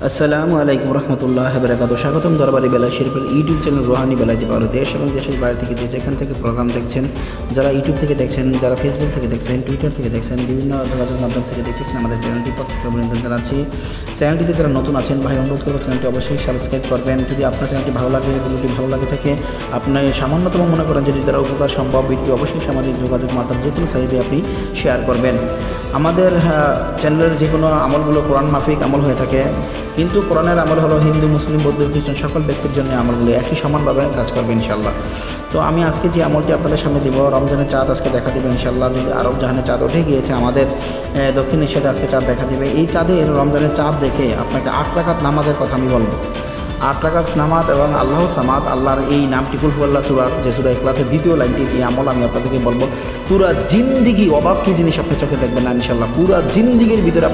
আসসালামু আলাইকুম রহমতুল্লাহ বারাকাতুহু। স্বাগতম দরবারি বেলায় শরীফের ইউটিউব চ্যানেল রুহানি বেলায় পাওয়া দেশ এবং দেশের বাইরে থেকে যে যেখান থেকে প্রোগ্রাম দেখছেন, যারা ইউটিউব থেকে দেখছেন, যারা ফেসবুক থেকে দেখছেন, টুইটার থেকে দেখছেন, বিভিন্ন যোগাযোগ মাধ্যম থেকে দেখতেছেন, আমাদের চ্যানেলটি প্রত্যেককে অভিনন্দন জানাচ্ছি। চ্যানেলটিতে যারা নতুন আছেন ভাই, অনুরোধ করবো চ্যানেলটি অবশ্যই সাবস্ক্রাইব করবেন। যদি আপনার চ্যানেলটি ভালো লাগে, ভিডিওটি ভালো লাগে থাকে, আপনি সামান্যতম মনে করেন যদি যারা উপকার সম্ভব ভিডিও অবশ্যই সামাজিক যোগাযোগ মাধ্যম যে কোনো সাইডে আপনি শেয়ার করবেন। আমাদের চ্যানেলের যে কোনো আমলগুলো কোরআন মাফিক আমল হয়ে থাকে, কিন্তু কোরআনের আমল হলো হিন্দু, মুসলিম, বৌদ্ধ, খ্রিস্টান সকল ব্যক্তির জন্য আমলগুলো একই সমানভাবে কাজ করবে ইনশাল্লাহ। তো আমি আজকে যে আমলটি আপনাদের সামনে দিব, রমজানের চাঁদ আজকে দেখা দেবে ইনশাল্লাহ। যদি আরব জাহানের চাঁদ উঠে গিয়েছে, আমাদের দক্ষিণ এশিয়াতে আজকে চাঁদ দেখা দেবে। এই চাঁদের রমজানের চাঁদ দেখে আপনাকে 8 রাকাত নামাজের কথা আমি বলবো। 8 রাকাত নামাজ এবং আল্লাহ সামাদ, আল্লাহর এই নামটি কুল হুয়াল্লাহ সূরার যে সূরা ইখলাসের দ্বিতীয় লাইনটি, এই আমল আমি আপনাদেরকে বলবো। পুরা জিন্দিগি অভাব কী জিনিস আপনি চোখে দেখবেন না ইনশাল্লাহ। পুরা জিন্দিগির ভিতরে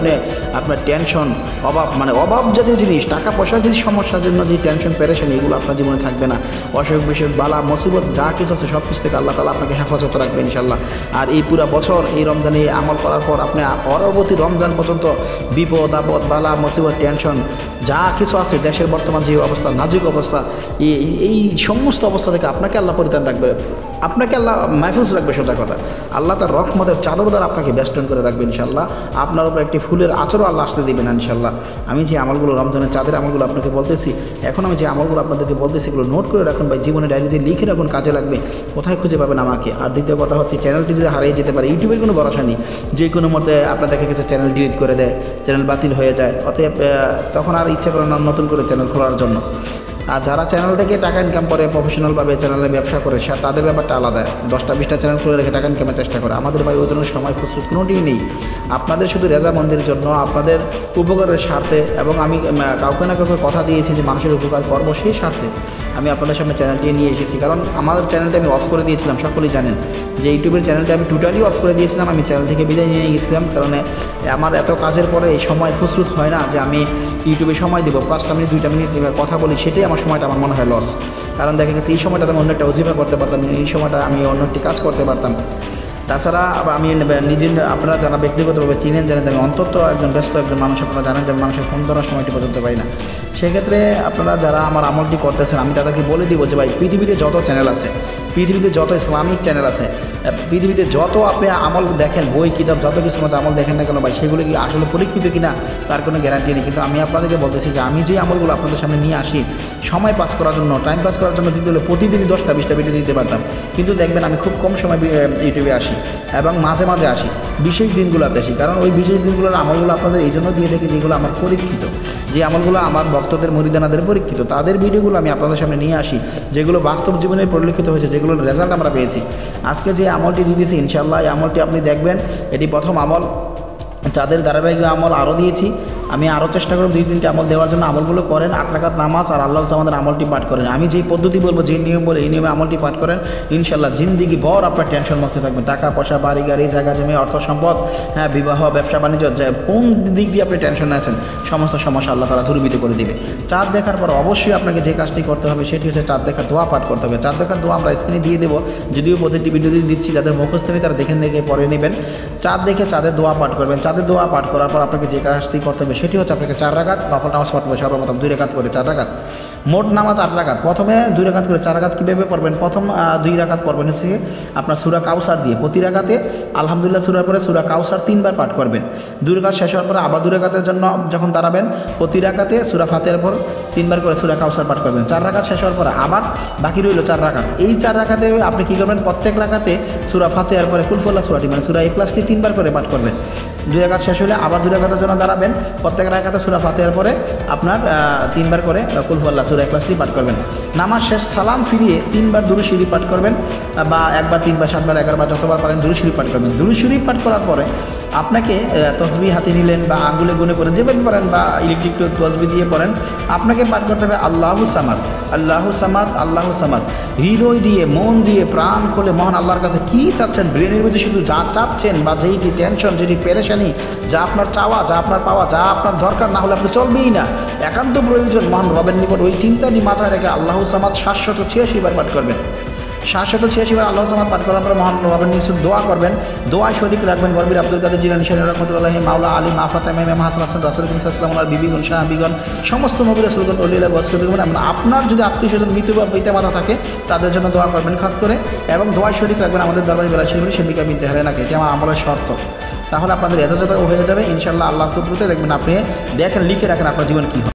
আপনার টেনশন, অভাব, মানে অভাব জাতীয় জিনিস, টাকা পয়সার যদি সমস্যার জন্য যে টেনশন পেরেছেন, এগুলো আপনার জীবনে থাকবে না। অসুখ বিসুখ, বালা মুসিবত যা কিছু আছে সব কিছু থেকে আল্লাহ তাআলা আপনাকে হেফাজত রাখবে ইনশাল্লাহ। আর এই পুরা বছর এই রমজানে আমল করার পর আপনি পরবর্তী রমজান পর্যন্ত বিপদ আপদ, বালা মুসিবত, টেনশন যা কিছু আছে, দেশের বর্তমান যে অবস্থা, নাজুক অবস্থা, এই সমস্ত অবস্থা থেকে আপনাকে আল্লাহ পরিত্রাণ রাখবে, আপনাকে আল্লাহ মাহফুজ রাখবে। সোজা কথা, আল্লাহ তার রহমতের চাদর দ্বারা আপনাকে বেষ্টন করে রাখবে ইনশাল্লাহ। আপনার উপর একটি ফুলের আচরও আল্লাহ আসতে দেবেন ইনশাল্লাহ। আমি যে আমলগুলো, রমজানের চাঁদের আমলগুলো আপনাকে বলতেছি, এখন আমি যে আমলগুলো আপনাদেরকে বলতেছি, এগুলো নোট করে রাখুন ভাই, জীবনে ডায়েরিতে লিখে রাখুন, কাজে লাগবে। কোথায় খুঁজে পাবেন আমাকে? আর দ্বিতীয় কথা হচ্ছে, চ্যানেলটি যদি হারিয়ে যেতে পারে, ইউটিউবের কোনো ভরসা নেই। যে কোনো মতে আপনার দেখা গেছে চ্যানেল ডিলিট করে দেয়, চ্যানেল বাতিল হয়ে যায়, অতএব তখন আর ইচ্ছা করে না নতুন করে চ্যানেল খোলার জন্য। আর যারা চ্যানেল থেকে টাকা ইনকাম করে, প্রফেশনালভাবে চ্যানেলে ব্যবসা করে, তাদের ব্যাপারটা আলাদা। 10টা 20টা চ্যানেল খুলে রেখে টাকা ইনকামের চেষ্টা করে। আমাদের ভাই ওই জন্য সময় প্রস্তুত কোনোটিই নেই। আপনাদের শুধু রেজামন্দির জন্য, আপনাদের উপকারের স্বার্থে, এবং আমি কাউকে না কাউকে কথা দিয়েছি যে মানুষের উপকার করবো, সেই স্বার্থে আমি আপনাদের সামনে চ্যানেলটি নিয়ে এসেছি। কারণ আমাদের চ্যানেলটা আমি অফ করে দিয়েছিলাম, সকলেই জানেন যে ইউটিউবের চ্যানেলটা আমি টোটালি অফ করে দিয়েছিলাম। আমি চ্যানেল থেকে বিদায় নিয়ে গেছিলাম, কারণ আমার এত কাজের পরে এই সময় প্রস্তুত হয় না যে আমি ইউটিউবে সময় দেবো 5টা মিনিট 2টা মিনিট কথা বলি, সেটাই আমার সময়টা আমার মনে হয় লস। কারণ দেখা গেছে এই সময়টা আমি অন্য একটা ওজিফা করতে পারতাম, এই সময়টা আমি অন্য একটি কাজ করতে পারতাম। তাছাড়া আমি নিজে, আপনারা যারা ব্যক্তিগতভাবে চিনেন, জানেন যে আমি অন্তত একজন ব্যস্ত একজন মানুষ, আপনারা জানেন যে মানুষের ফোন ধরার সময়টি পর্যন্ত পাই না। সেক্ষেত্রে আপনারা যারা আমার আমলটি করতেছেন, আমি তাদেরকে বলে দিব যে ভাই, পৃথিবীতে যত চ্যানেল আছে, পৃথিবীতে যত ইসলামিক চ্যানেল আছে, পৃথিবীতে যত আপনি আমল দেখেন, বই কিতাব যত কিছু মতো আমল দেখেন না কেন ভাই, সেগুলো কি আসলে পরীক্ষিত কিনা তার কোনো গ্যারান্টি নেই। কিন্তু আমি আপনাদেরকে বলতেছি যে আমি যে আমলগুলো আপনাদের সামনে নিয়ে আসি, সময় পাস করার জন্য, টাইম পাস করার জন্য দিতে হলে প্রতিদিনই 10টা 20টা ভিডিও দিতে পারতাম। কিন্তু দেখবেন আমি খুব কম সময় ইউটিউবে আসি এবং মাঝে মাঝে আসি, বিশেষ দিনগুলোতে আসি। কারণ ওই বিশেষ দিনগুলোর আমলগুলো আপনাদের এই জন্য দিয়ে থাকি যেগুলো আমার পরীক্ষিত, যে আমলগুলো আমার ভক্তদের, মুরিদানাদের পরীক্ষিত, তাদের ভিডিওগুলো আমি আপনাদের সামনে নিয়ে আসি, যেগুলো বাস্তব জীবনে পরিলক্ষিত হয়েছে, যেগুলোর রেজাল্ট আমরা পেয়েছি। আজকে যে আমলটি দিয়েছি ইনশাআল্লাহ, এই আমলটি আপনি দেখবেন, এটি প্রথম আমল। চাঁদের ধারাবাহিক আমল আরও দিয়েছি, আমি আরও চেষ্টা করব 2-3টি আমল দেওয়ার জন্য। আমলগুলো করেন, 8 রাকাত নামাজ আর আল্লাহ আমাদের আমলটি পাঠ করেন। আমি যেই পদ্ধতি বলবো, যে নিয়ম বলে, এই নিয়মে আমলটি পাঠ করেন, ইনশাল্লাহ জিন্দিগি ভর আপনার টেনশন মুক্ত থাকবেন। টাকা পয়সা, বাড়ি গাড়ি, জায়গা জমি, অর্থ সম্পদ, হ্যাঁ, বিবাহ, ব্যবসা বাণিজ্য, কোন দিক দিয়ে আপনি টেনশন আছেন, সমস্ত সমস্যা আল্লাহ তাআলা দূরীভূত করে দিবে। চাঁদ দেখার পর অবশ্যই আপনাকে যে কাজটি করতে হবে সেটি হচ্ছে চাঁদ দেখার দোয়া পাঠ করতে হবে। চাঁদ দেখার দোয়া আমরা স্ক্রিনে দিয়ে দেবো, যদিও প্রতিটি ভিডিওতে দিচ্ছি, যাদের মুখস্থ নেই তারা দেখে পড়ে নেবেন। চাঁদ দেখে চাঁদের দোয়া পাঠ করবেন। চাঁদের দোয়া পাঠ করার পর আপনাকে যে কাজটি করতে হবে সেটি হচ্ছে আপনাকে 4 রাকাত নফল নামাজ পড়তে হবে। সর্বপ্রথম 2 রাকাত করে 4 রাকাত, মোট নামাজ 8 রাকাত। প্রথমে 2 রাকাত করে 4 রাকাত কীভাবে পড়বেন? প্রথম 2 রাকাত পড়বেন হচ্ছে আপনার সূরা কাউসার দিয়ে। প্রতি রাকাতে আলহামদুলিল্লাহ সূরার পরে সূরা কাউসার 3 বার পাঠ করবেন। 2 রাকাত শেষ হওয়ার পরে আবার 2 রাকাতের জন্য যখন দাঁড়াবেন, প্রতি রাকাতে সূরা ফাতিহার পর 3 বার করে সূরা কাউসার পাঠ করবেন। 4 রাকাত শেষ হওয়ার পরে আবার বাকি রইল 4 রাকাত। এই 4 রাকাতে আপনি কী করবেন? প্রত্যেক রাকাতে সূরা ফাতিহার পরে কুল হুয়াল্লাহ সূরাটি, মানে সূরা ইখলাসটি 3 বার করে পাঠ করবেন। 2 রাকাত শেষ হলে আবার 2 রাকাতের জন্য দাঁড়াবেন। প্রত্যেক রাকাতে সূরা ফাতিহার পরে আপনার 3 বার করে কুল হুয়াল্লাহ সূরা ইখলাসটি পাঠ করবেন। নামাজ শেষ সালাম ফিরিয়ে 3 বার দুরূদ শরীফ পাঠ করবেন, বা 1 বার 3 বার 7 বার 11 বার যতবার পারেন দুরূদ শরীফ পাঠ করবেন। দুরূদ শরীফ পাঠ করার পরে আপনাকে তসবিহ হাতে নিলেন বা আঙ্গুলে গুনে পড়েন, যেভাবে পড়েন, বা ইলেকট্রিক তসবিহ দিয়ে পড়েন, আপনাকে পাঠ করতে হবে আল্লাহু সামাদ, আল্লাহু সামাদ, আল্লাহু সামাদ। হৃদয় দিয়ে, মন দিয়ে, প্রাণ খুলে মহান আল্লাহর কাছে কী চাচ্ছেন, ব্রেনের মধ্যে শুধু যা চাচ্ছেন, বা যেইটি টেনশন, যেটি পেরেশানি, যা আপনার চাওয়া, যা আপনার পাওয়া, যা আপনার দরকার, না হলে আপনি চলবেই না, একান্ত প্রয়োজন মহান রবের নিকট, ওই চিন্তাটি মাথায় রেখে আল্লাহু সামাদ 786 বার পাঠ করবেন। 786 বার আল্লাহু সামাদ পাঠ করার পরে মহান রবের নিকট দোয়া করবেন। দোয়ায় শরীক রাখবেন গরবির আব্দুল কাদের জিলানী শাহ রহমাতুল্লাহি মাওলা আলী মা ফাতেমা ইমাম হাসান হাসান রাসূল করিম সাল্লাল্লাহু আলাইহি ওয়াসাল্লাম বিবিগণ সাহাবীগণ সমস্ত নবী রাসূলগণ ওলিয়া ওয়াসফিগণ। আপনার যদি আত্মীয়স্বজন মৃত বা পিতামাতা থাকে তাদের জন্য দোয়া করবেন খাস করে, এবং দোয়ায় শরীক রাখবেন আমাদের দরবারি বেলা শরীফের সেবিকা বিনতে হারেনাকে। এটি আমার আমলের শর্ত। তাহলে আপনাদের যথাযথ হয়ে যাবে ইনশাআল্লাহ। আল্লাহর কুদরতে দেখবেন, আপনি দেখেন লিখে রাখেন আপনার জীবন কী হয়।